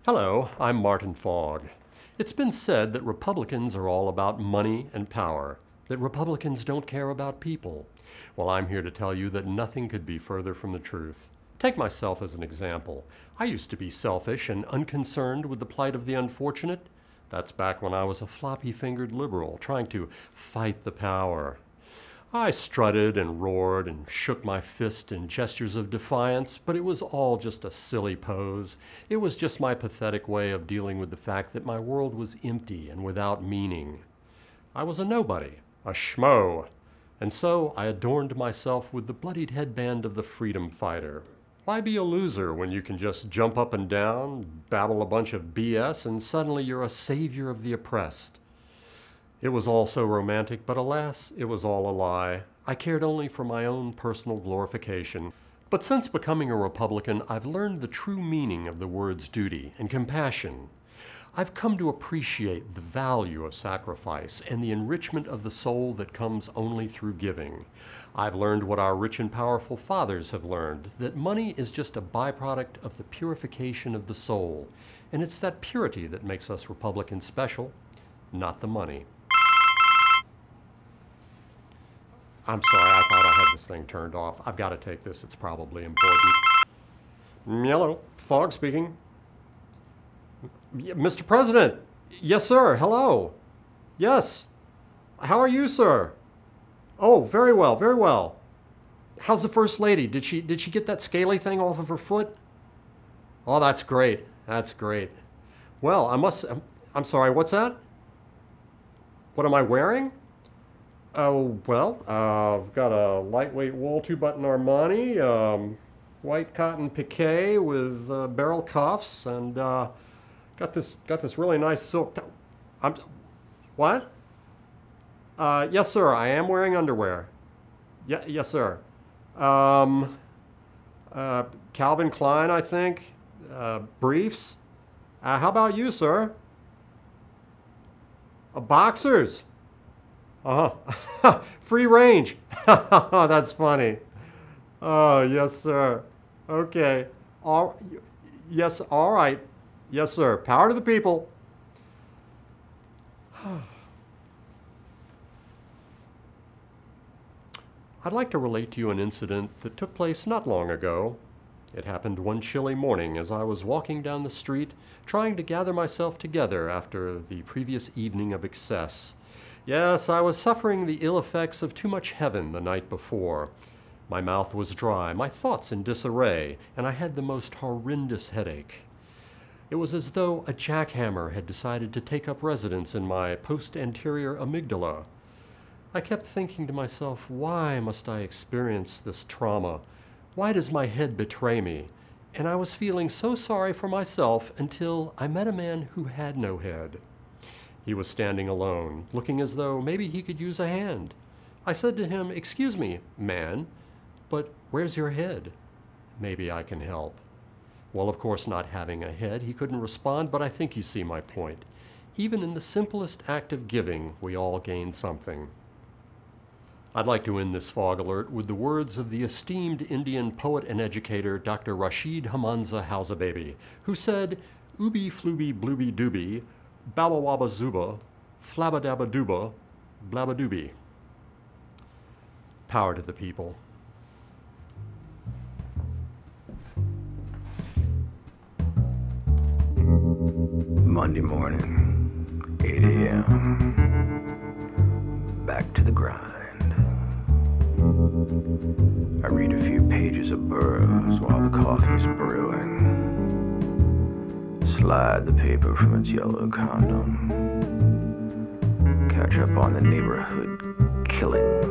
Hello, I'm Martin Fogg. It's been said that Republicans are all about money and power, that Republicans don't care about people. Well, I'm here to tell you that nothing could be further from the truth. Take myself as an example. I used to be selfish and unconcerned with the plight of the unfortunate. That's back when I was a floppy-fingered liberal trying to fight the power. I strutted and roared and shook my fist in gestures of defiance, but it was all just a silly pose. It was just my pathetic way of dealing with the fact that my world was empty and without meaning. I was a nobody, a schmo, and so I adorned myself with the bloodied headband of the freedom fighter. Why be a loser when you can just jump up and down, babble a bunch of BS, and suddenly you're a savior of the oppressed? It was all so romantic, but alas, it was all a lie. I cared only for my own personal glorification. But since becoming a Republican, I've learned the true meaning of the words duty and compassion. I've come to appreciate the value of sacrifice and the enrichment of the soul that comes only through giving. I've learned what our rich and powerful fathers have learned, that money is just a byproduct of the purification of the soul. And it's that purity that makes us Republicans special, not the money. I'm sorry, I thought I had this thing turned off. I've got to take this, it's probably important. Hello, Fogg speaking. Mr. President, yes sir, hello. Yes, how are you, sir? Oh, very well, very well. How's the First Lady? Did she get that scaly thing off of her foot? Oh, that's great, that's great. Well, I'm sorry, what's that? What am I wearing? Oh, well, I've got a lightweight wool 2-button Armani, white cotton piqué with barrel cuffs, and got this really nice silk. What? Yes, sir. I am wearing underwear. Yes, sir. Calvin Klein, I think. Briefs. How about you, sir? Boxers. Uh-huh. Free range. That's funny. Oh, yes, sir. Okay. Yes, all right. Yes, sir. Power to the people. I'd like to relate to you an incident that took place not long ago. It happened one chilly morning as I was walking down the street, trying to gather myself together after the previous evening of excess. Yes, I was suffering the ill effects of too much heaven the night before. My mouth was dry, my thoughts in disarray, and I had the most horrendous headache. It was as though a jackhammer had decided to take up residence in my post-anterior amygdala. I kept thinking to myself, why must I experience this trauma? Why does my head betray me? And I was feeling so sorry for myself until I met a man who had no head. He was standing alone, looking as though maybe he could use a hand. I said to him, "Excuse me, man, but where's your head? Maybe I can help." Well, of course, not having a head, he couldn't respond, but I think you see my point. Even in the simplest act of giving, we all gain something. I'd like to end this Fog Alert with the words of the esteemed Indian poet and educator, Dr. Rashid Hamanza Howzababy, who said, "Ooby flooby blooby dooby, babba wabba zuba, flabba dabba dooba, blabba dooby." Power to the people. Monday morning, 8 a.m. Back to the grind. I read a few pages of Burroughs while the coffee's brewing. Slide the paper from its yellow condom. Catch up on the neighborhood killings.